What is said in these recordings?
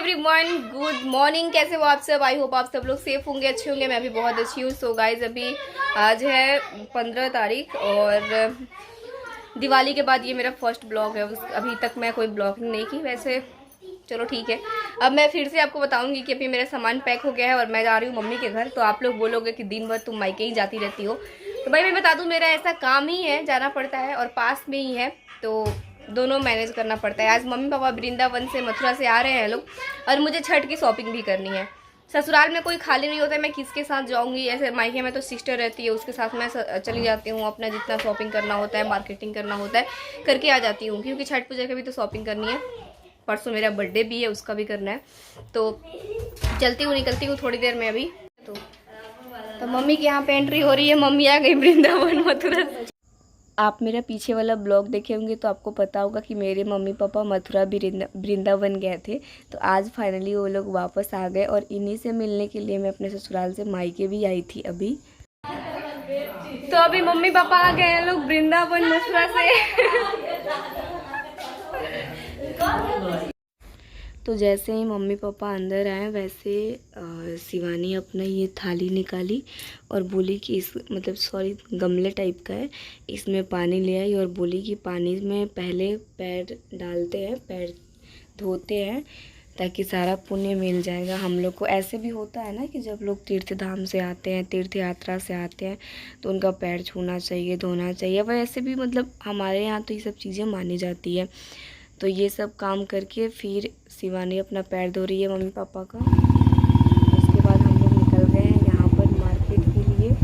Everyone, good morning. कैसे हो आप सब? आई होप आप सब लोग सेफ होंगे, अच्छे होंगे। मैं भी बहुत अच्छी हूँ। सो गाइज, अभी आज है 15 तारीख और दिवाली के बाद ये मेरा फर्स्ट ब्लॉग है। अभी तक मैं कोई ब्लॉगिंग नहीं की वैसे। चलो ठीक है, अब मैं फिर से आपको बताऊंगी कि अभी मेरा सामान पैक हो गया है और मैं जा रही हूँ मम्मी के घर। तो आप लोग बोलोगे कि दिन भर तुम मायके ही जाती रहती हो, तो भाई मैं बता दूँ, मेरा ऐसा काम ही है, जाना पड़ता है और पास में ही है, तो दोनों मैनेज करना पड़ता है। आज मम्मी पापा वृंदावन से, मथुरा से आ रहे हैं लोग और मुझे छठ की शॉपिंग भी करनी है। ससुराल में कोई खाली नहीं होता है, मैं किसके साथ जाऊंगी। ऐसे मायके में तो सिस्टर रहती है, उसके साथ मैं चली जाती हूँ। अपना जितना शॉपिंग करना होता है, मार्केटिंग करना होता है, करके आ जाती हूँ, क्योंकि छठ पूजा की भी तो शॉपिंग करनी है। परसों मेरा बर्थडे भी है, उसका भी करना है। तो चलती हूँ, निकलती हूँ थोड़ी देर में अभी। तो मम्मी की यहाँ पे एंट्री हो रही है। मम्मी आ गई वृंदावन मथुरा से। आप मेरा पीछे वाला ब्लॉग देखे होंगे तो आपको पता होगा कि मेरे मम्मी पापा मथुरा वृंदावन गए थे। तो आज फाइनली वो लोग वापस आ गए और इन्हीं से मिलने के लिए मैं अपने ससुराल से मायके भी आई थी अभी। तो अभी मम्मी पापा आ गए हैं लोग वृंदावन मथुरा से। तो जैसे ही मम्मी पापा अंदर आए वैसे शिवानी अपना ये थाली निकाली और बोली कि इस गमले टाइप का है, इसमें पानी ले आई और बोली कि पानी में पहले पैर डालते हैं, पैर धोते हैं ताकि सारा पुण्य मिल जाएगा। हम लोग को ऐसे भी होता है ना कि जब लोग तीर्थ धाम से आते हैं, तीर्थ यात्रा से आते हैं, तो उनका पैर छूना चाहिए, धोना चाहिए। वैसे भी हमारे यहाँ तो ये सब चीज़ें मानी जाती है। तो ये सब काम करके फिर शिवानी अपना पैर धो रही है मम्मी पापा का। उसके बाद हम लोग निकल गए हैं यहाँ पर मार्केट के लिए।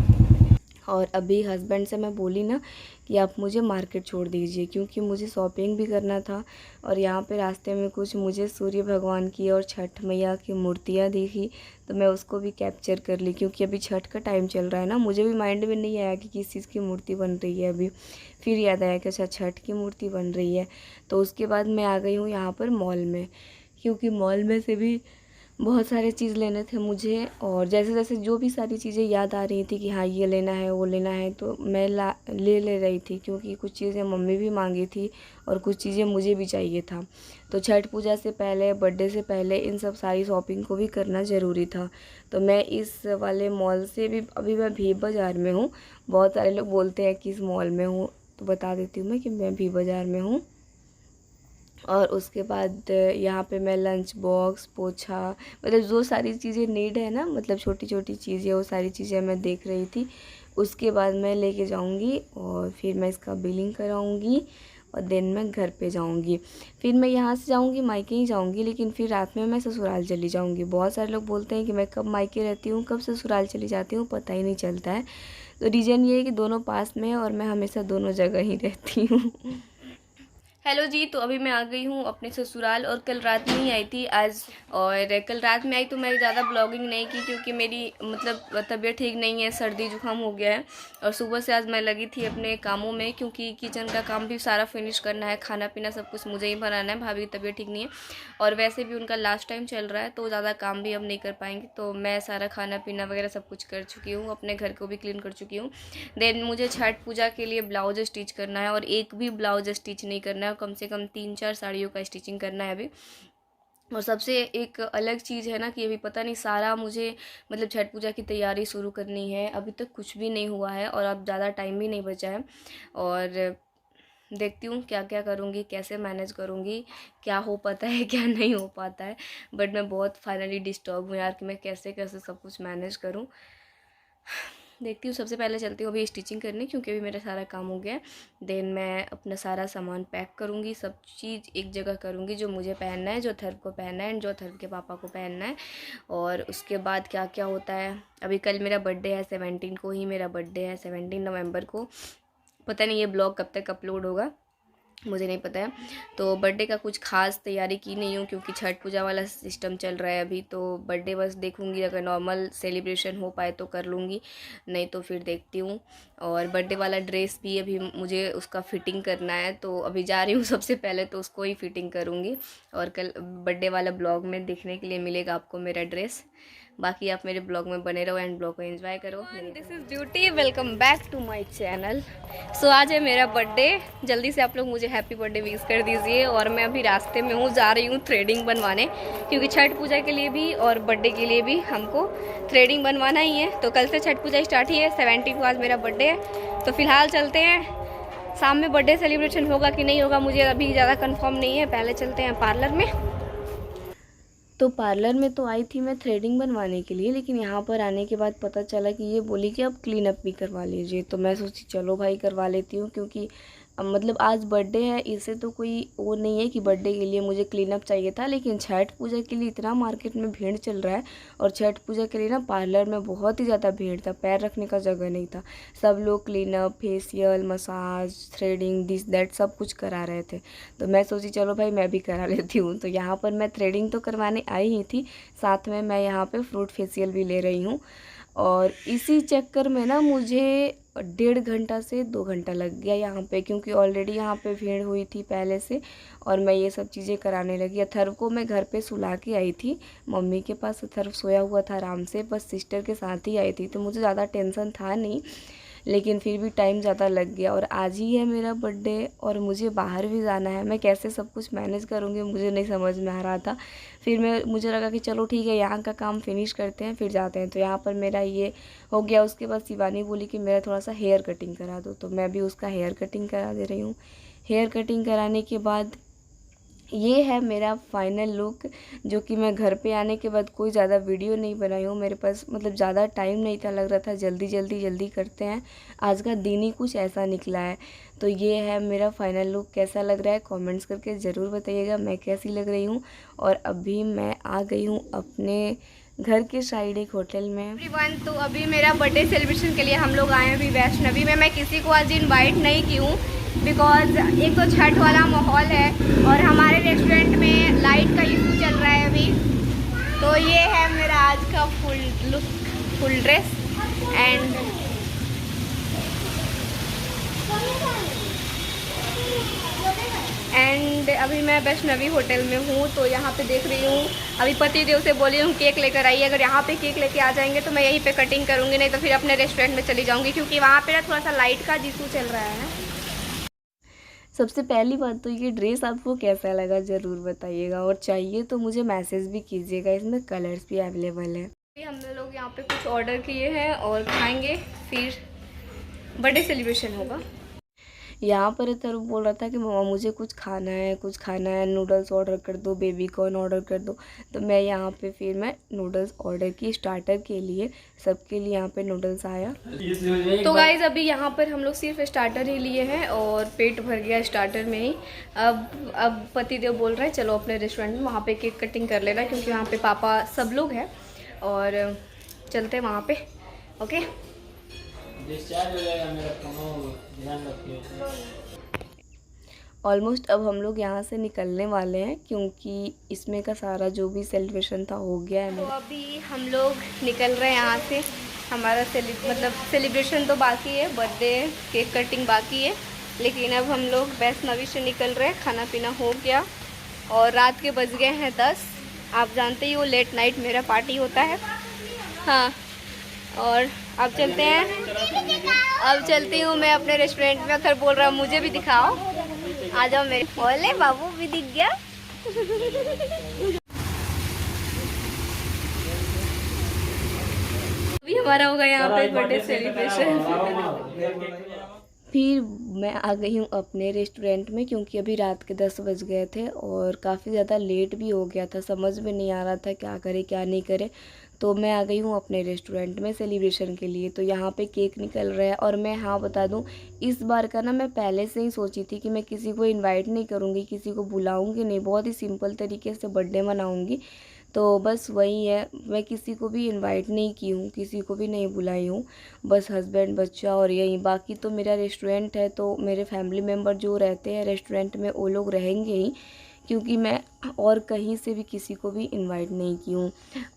और अभी हस्बैंड से मैं बोली ना कि आप मुझे मार्केट छोड़ दीजिए, क्योंकि मुझे शॉपिंग भी करना था। और यहाँ पे रास्ते में कुछ मुझे सूर्य भगवान की और छठ मैया की मूर्तियाँ दिखी, तो मैं उसको भी कैप्चर कर ली, क्योंकि अभी छठ का टाइम चल रहा है ना। मुझे भी माइंड में नहीं आया कि किस चीज़ की मूर्ति बन रही है। अभी फिर याद आया कि अच्छा, छठ की मूर्ति बन रही है। तो उसके बाद मैं आ गई हूँ यहाँ पर मॉल में, क्योंकि मॉल में से भी बहुत सारे चीज़ लेने थे मुझे। और जैसे जैसे जो भी सारी चीज़ें याद आ रही थी कि हाँ ये लेना है, वो लेना है, तो मैं ले रही थी, क्योंकि कुछ चीज़ें मम्मी भी मांगी थी और कुछ चीज़ें मुझे भी चाहिए था। तो छठ पूजा से पहले, बर्थडे से पहले इन सब सारी शॉपिंग को भी करना ज़रूरी था। तो मैं इस वाले मॉल से भी, अभी मैं भी बाज़ार में हूँ। बहुत सारे लोग बोलते हैं कि इस मॉल में हूँ, तो बता देती हूँ मैं कि मैं भी बाज़ार में हूँ। और उसके बाद यहाँ पे मैं लंच बॉक्स, पोछा, जो सारी चीज़ें नीड है ना, छोटी छोटी चीज़ें, वो सारी चीज़ें मैं देख रही थी। उसके बाद मैं लेके जाऊँगी और फिर मैं इसका बिलिंग कराऊँगी और देन मैं घर पे जाऊँगी। फिर मैं यहाँ से जाऊँगी, मायके ही जाऊँगी, लेकिन फिर रात में मैं ससुराल चली जाऊँगी। बहुत सारे लोग बोलते हैं कि मैं कब मायके रहती हूँ, कब ससुराल चली जाती हूँ, पता ही नहीं चलता है। तो रीज़न ये है कि दोनों पास में है और मैं हमेशा दोनों जगह ही रहती हूँ। हेलो जी, तो अभी मैं आ गई हूँ अपने ससुराल और कल रात में ही आई थी आज। और कल रात में आई तो मैंने ज़्यादा ब्लॉगिंग नहीं की, क्योंकि मेरी तबीयत ठीक नहीं है, सर्दी जुकाम हो गया है। और सुबह से आज मैं लगी थी अपने कामों में, क्योंकि किचन का काम भी सारा फिनिश करना है, खाना पीना सब कुछ मुझे ही बनाना है। भाभी की तबीयत ठीक नहीं है और वैसे भी उनका लास्ट टाइम चल रहा है, तो ज़्यादा काम भी अब नहीं कर पाएंगे। तो मैं सारा खाना पीना वगैरह सब कुछ कर चुकी हूँ, अपने घर को भी क्लीन कर चुकी हूँ। देन मुझे छठ पूजा के लिए ब्लाउज स्टिच करना है और एक भी ब्लाउज स्टिच नहीं करना है, कम से कम 3-4 साड़ियों का स्टिचिंग करना है अभी। और सबसे एक अलग चीज़ है ना कि अभी पता नहीं, सारा मुझे छठ पूजा की तैयारी शुरू करनी है। अभी तक कुछ भी नहीं हुआ है और अब ज़्यादा टाइम भी नहीं बचा है। और देखती हूँ क्या क्या करूँगी, कैसे मैनेज करूँगी, क्या हो पाता है क्या नहीं हो पाता है। बट मैं बहुत फाइनली डिस्टर्ब हूँ यार कि मैं कैसे कैसे सब कुछ मैनेज करूँ। देखती हूँ, सबसे पहले चलती हूँ अभी स्टिचिंग करने, क्योंकि अभी मेरा सारा काम हो गया। देन मैं अपना सारा सामान पैक करूँगी, सब चीज़ एक जगह करूँगी, जो मुझे पहनना है, जो थर्ब को पहनना है, जो थर्ब के पापा को पहनना है। और उसके बाद क्या क्या होता है। अभी कल मेरा बर्थडे है, 17 को ही मेरा बर्थडे है, 17 नवंबर को। पता नहीं ये ब्लॉग कब तक अपलोड होगा, मुझे नहीं पता है। तो बर्थडे का कुछ खास तैयारी की नहीं हूँ, क्योंकि छठ पूजा वाला सिस्टम चल रहा है अभी। तो बर्थडे बस देखूँगी, अगर नॉर्मल सेलिब्रेशन हो पाए तो कर लूँगी, नहीं तो फिर देखती हूँ। और बर्थडे वाला ड्रेस भी अभी मुझे उसका फ़िटिंग करना है, तो अभी जा रही हूँ सबसे पहले तो उसको ही फ़िटिंग करूँगी। और कल बर्थडे वाला ब्लॉग में देखने के लिए मिलेगा आपको मेरा ड्रेस। बाकी आप मेरे ब्लॉग में बने रहो एंड ब्लॉग को एंजॉय करो। This is Beauty, welcome back to my channel. So आज है मेरा बर्थडे, जल्दी से आप लोग मुझे हैप्पी बर्थडे विश कर दीजिए। और मैं अभी रास्ते में हूँ, जा रही हूँ थ्रेडिंग बनवाने, क्योंकि छठ पूजा के लिए भी और बर्थडे के लिए भी हमको थ्रेडिंग बनवाना ही है। तो कल से छठ पूजा स्टार्ट ही है, 17 को आज मेरा बर्थडे है। तो फिलहाल चलते हैं, शाम में बर्थडे सेलिब्रेशन होगा कि नहीं होगा मुझे अभी ज़्यादा कंफर्म नहीं है। पहले चलते हैं पार्लर में। तो पार्लर में तो आई थी मैं थ्रेडिंग बनवाने के लिए, लेकिन यहाँ पर आने के बाद पता चला कि ये बोली कि अब क्लीन अप भी करवा लीजिए। तो मैं सोची चलो भाई करवा लेती हूँ, क्योंकि मतलब आज बर्थडे है, इससे तो कोई वो नहीं है कि बर्थडे के लिए मुझे क्लीन अप चाहिए था। लेकिन छठ पूजा के लिए इतना मार्केट में भीड़ चल रहा है, और छठ पूजा के लिए ना पार्लर में बहुत ही ज़्यादा भीड़ था, पैर रखने का जगह नहीं था। सब लोग clean up, facial, massage, threading, this that सब कुछ करा रहे थे। तो मैं सोची चलो भाई मैं भी करा लेती हूँ। तो यहाँ पर मैं थ्रेडिंग तो करवाने आई ही थी, साथ में मैं यहाँ पर फ्रूट फेशियल भी ले रही हूँ। और इसी चक्कर में ना मुझे 1.5 घंटा से 2 घंटा लग गया यहाँ पे, क्योंकि ऑलरेडी यहाँ पे भीड़ हुई थी पहले से, और मैं ये सब चीज़ें कराने लगी। अथर्व को मैं घर पे सुला के आई थी मम्मी के पास, अथर्व सोया हुआ था आराम से, बस सिस्टर के साथ ही आई थी, तो मुझे ज़्यादा टेंशन था नहीं। लेकिन फिर भी टाइम ज़्यादा लग गया, और आज ही है मेरा बर्थडे और मुझे बाहर भी जाना है। मैं कैसे सब कुछ मैनेज करूँगी मुझे नहीं समझ में आ रहा था। फिर मुझे लगा कि चलो ठीक है, यहाँ का काम फिनिश करते हैं फिर जाते हैं। तो यहाँ पर मेरा ये हो गया। उसके बाद शिवानी बोली कि मेरा थोड़ा सा हेयर कटिंग करा दो, तो मैं भी उसका हेयर कटिंग करा दे रही हूँ। हेयर कटिंग कराने के बाद ये है मेरा फाइनल लुक, जो कि मैं घर पे आने के बाद कोई ज़्यादा वीडियो नहीं बनाई हूँ। मेरे पास मतलब ज़्यादा टाइम नहीं था, लग रहा था जल्दी करते हैं, आज का दिन ही कुछ ऐसा निकला है। तो ये है मेरा फाइनल लुक। कैसा लग रहा है कमेंट्स करके ज़रूर बताइएगा मैं कैसी लग रही हूँ। और अभी मैं आ गई हूँ अपने घर के साइड एक होटल में। एवरीवन, तो अभी मेरा बर्थडे सेलिब्रेशन के लिए हम लोग आए हैं अभी वैष्णवी में। मैं किसी को आज इनवाइट नहीं की हूँ, बिकॉज एक तो छठ वाला माहौल है और हमारे रेस्टोरेंट में लाइट का इशू चल रहा है अभी। तो ये है मेरा आज का full look, full dress and अभी मैं वैष्णवी होटल में हूँ। तो यहाँ पे देख रही हूँ, अभी पति देव से बोली हूँ केक लेकर आइए। अगर यहाँ पे केक लेके आ जाएंगे तो मैं यहीं पे कटिंग करूँगी, नहीं तो फिर अपने रेस्टोरेंट में चली जाऊँगी, क्योंकि वहाँ पे ना थोड़ा सा लाइट का इशू चल रहा है। सबसे पहली बात तो ये ड्रेस आपको कैसा लगा ज़रूर बताइएगा, और चाहिए तो मुझे मैसेज भी कीजिएगा, इसमें कलर्स भी अवेलेबल है। हम लोग यहाँ पे कुछ ऑर्डर किए हैं और खाएंगे, फिर बर्थडे सेलिब्रेशन होगा। यहाँ पर अथर्व बोल रहा था कि मम्मा मुझे कुछ खाना है, नूडल्स ऑर्डर कर दो, बेबी कॉर्न ऑर्डर कर दो। तो मैं यहाँ पे फिर मैं नूडल्स ऑर्डर की स्टार्टर के लिए, सबके लिए यहाँ पे नूडल्स आया। तो गाइज अभी यहाँ पर हम लोग सिर्फ स्टार्टर ही लिए हैं और पेट भर गया स्टार्टर में ही। अब पतिदेव बोल रहे हैं चलो अपने रेस्टोरेंट में, वहाँ पे केक कटिंग कर लेना, क्योंकि वहाँ पे पापा सब लोग हैं और चलते हैं वहाँ पे। ओके, डिस्चार्ज हो जाएगा मेरा फोन, ध्यान रखिए। ऑलमोस्ट अब हम लोग यहाँ से निकलने वाले हैं, क्योंकि इसमें का सारा जो भी सेलिब्रेशन था हो गया है। तो अभी हम लोग निकल रहे हैं यहाँ से। हमारा सेलिब्रेशन तो बाकी है, बर्थडे केक कटिंग बाकी है, लेकिन अब हम लोग वैष्णवी से निकल रहे हैं। खाना पीना हो गया और रात के बज गए हैं 10। आप जानते ही हो लेट नाइट मेरा पार्टी होता है। हाँ, और अब चलते हैं, अब चलती हूँ मैं अपने रेस्टोरेंट में। अगर बोल रहा हूँ मुझे भी दिखाओ, आ जाओ मेरे। बोले बाबू भी दिख गया। अभी हमारा होगा यहाँ पे बर्थडे सेलिब्रेशन। फिर मैं आ गई हूँ अपने रेस्टोरेंट में, क्योंकि अभी रात के 10 बज गए थे और काफ़ी ज़्यादा लेट भी हो गया था, समझ में नहीं आ रहा था क्या करे क्या नहीं करे। तो मैं आ गई हूँ अपने रेस्टोरेंट में सेलिब्रेशन के लिए। तो यहाँ पे केक निकल रहा है, और मैं हाँ बता दूँ, इस बार का ना मैं पहले से ही सोची थी कि मैं किसी को इनवाइट नहीं करूँगी, किसी को बुलाऊँगी नहीं, बहुत ही सिंपल तरीके से बर्थडे मनाऊँगी। तो बस वही है, मैं किसी को भी इनवाइट नहीं की हूँ, किसी को भी नहीं बुलाई हूँ, बस हस्बैंड बच्चा और यही। बाकी तो मेरा रेस्टोरेंट है, तो मेरे फैमिली मेम्बर जो रहते हैं रेस्टोरेंट में वो लोग रहेंगे ही, क्योंकि मैं और कहीं से भी किसी को भी इनवाइट नहीं की हूँ।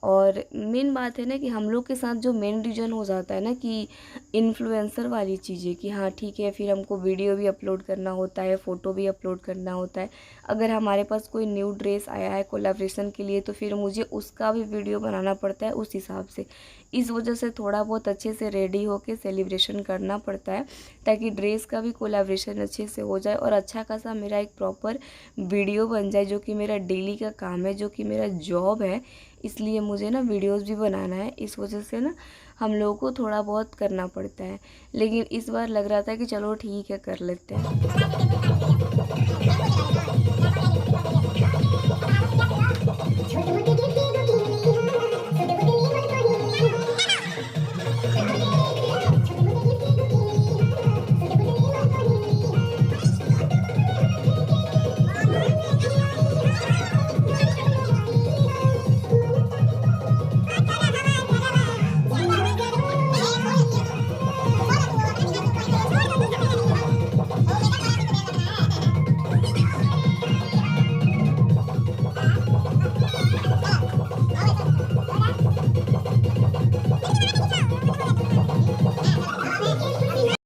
और मेन बात है ना कि हम लोग के साथ जो मेन रीज़न हो जाता है ना कि इन्फ्लुएंसर वाली चीज़ें, कि हाँ ठीक है, फिर हमको वीडियो भी अपलोड करना होता है, फ़ोटो भी अपलोड करना होता है। अगर हमारे पास कोई न्यू ड्रेस आया है कोलैबोरेशन के लिए तो फिर मुझे उसका भी वीडियो बनाना पड़ता है उस हिसाब से। इस वजह से थोड़ा बहुत अच्छे से रेडी होके सेलिब्रेशन करना पड़ता है, ताकि ड्रेस का भी कोलैबोरेशन अच्छे से हो जाए और अच्छा खासा मेरा एक प्रॉपर वीडियो बन जाए, जो कि मेरा डेली का काम है, जो कि मेरा जॉब है। इसलिए मुझे ना वीडियोस भी बनाना है, इस वजह से ना हम लोगों को थोड़ा बहुत करना पड़ता है। लेकिन इस बार लग रहा था कि चलो ठीक है, कर लेते हैं।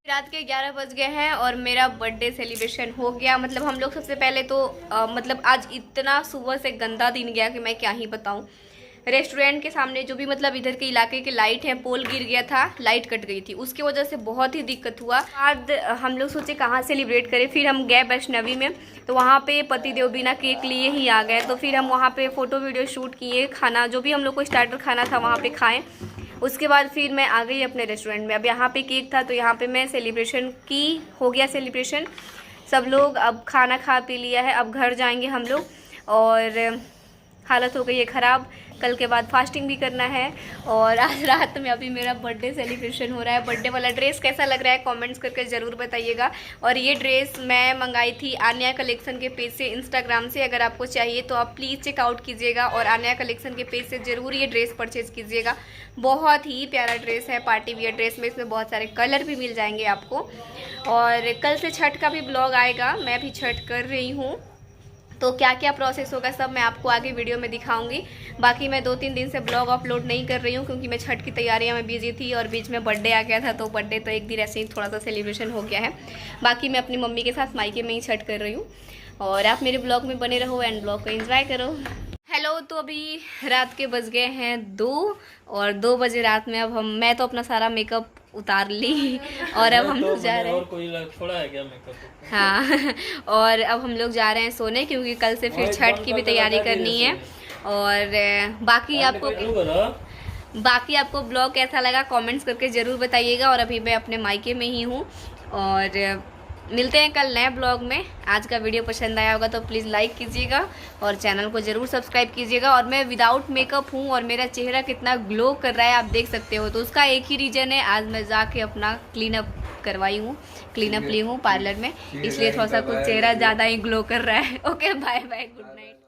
रात के 11 बज गए हैं और मेरा बर्थडे सेलिब्रेशन हो गया। मतलब हम लोग सबसे पहले तो मतलब आज इतना सुबह से गंदा दिन गया कि मैं क्या ही बताऊं। रेस्टोरेंट के सामने जो भी मतलब इधर के इलाके के लाइट है, पोल गिर गया था, लाइट कट गई थी, उसकी वजह से बहुत ही दिक्कत हुआ। बाद हम लोग सोचे कहाँ सेलिब्रेट करें, फिर हम गए वैष्णवी में, तो वहाँ पे पतिदेव बिना केक लिए ही आ गए। तो फिर हम वहाँ पे फ़ोटो वीडियो शूट किए, खाना जो भी हम लोग को स्टार्टर खाना था वहाँ पे खाएँ। उसके बाद फिर मैं आ गई अपने रेस्टोरेंट में। अब यहाँ पे केक था तो यहाँ पे मैं सेलिब्रेशन की, हो गया सेलिब्रेशन। सब लोग अब खाना खा पी लिया है, अब घर जाएंगे हम लोग। और हालत हो गई है ख़राब, कल के बाद फास्टिंग भी करना है। और आज रात में अभी मेरा बर्थडे सेलिब्रेशन हो रहा है। बर्थडे वाला ड्रेस कैसा लग रहा है कमेंट्स करके ज़रूर बताइएगा। और ये ड्रेस मैं मंगाई थी आन्या कलेक्शन के पेज से, इंस्टाग्राम से। अगर आपको चाहिए तो आप प्लीज़ चेकआउट कीजिएगा और आन्या कलेक्शन के पेज से ज़रूर ये ड्रेस परचेज़ कीजिएगा। बहुत ही प्यारा ड्रेस है, पार्टी वियर ड्रेस में। इसमें बहुत सारे कलर भी मिल जाएंगे आपको। और कल से छठ का भी ब्लॉग आएगा, मैं भी छठ कर रही हूँ, तो क्या क्या प्रोसेस होगा सब मैं आपको आगे वीडियो में दिखाऊंगी। बाकी मैं 2-3 दिन से ब्लॉग अपलोड नहीं कर रही हूँ क्योंकि मैं छठ की तैयारियां में बिजी थी और बीच में बर्थडे आ गया था, तो बर्थडे तो एक दिन ऐसे ही थोड़ा सा सेलिब्रेशन हो गया है। बाकी मैं अपनी मम्मी के साथ मायके में ही छठ कर रही हूँ। और आप मेरे ब्लॉग में बने रहो एंड ब्लॉग को एंजॉय करो। हेलो, तो अभी रात के बज गए हैं 2 और 2 बजे रात में अब मैं तो अपना सारा मेकअप उतार ली और अब हम लोग जा रहे हैं। और कोई थोड़ा है क्या मेकअप? हाँ और अब हम लोग जा रहे हैं सोने, क्योंकि कल से फिर छठ की भी तैयारी करनी है। और बाकी आपको ब्लॉग कैसा लगा कमेंट्स करके ज़रूर बताइएगा। और अभी मैं अपने मायके में ही हूँ और मिलते हैं कल नए ब्लॉग में। आज का वीडियो पसंद आया होगा तो प्लीज़ लाइक कीजिएगा और चैनल को ज़रूर सब्सक्राइब कीजिएगा। और मैं विदाउट मेकअप हूँ और मेरा चेहरा कितना ग्लो कर रहा है आप देख सकते हो, तो उसका एक ही रीज़न है, आज मैं जाके अपना क्लीनअप करवाई हूँ, क्लीनअप ली हूँ पार्लर में, इसलिए थोड़ा सा कुछ चेहरा ज़्यादा ही ग्लो कर रहा है। Okay, bye bye, good night.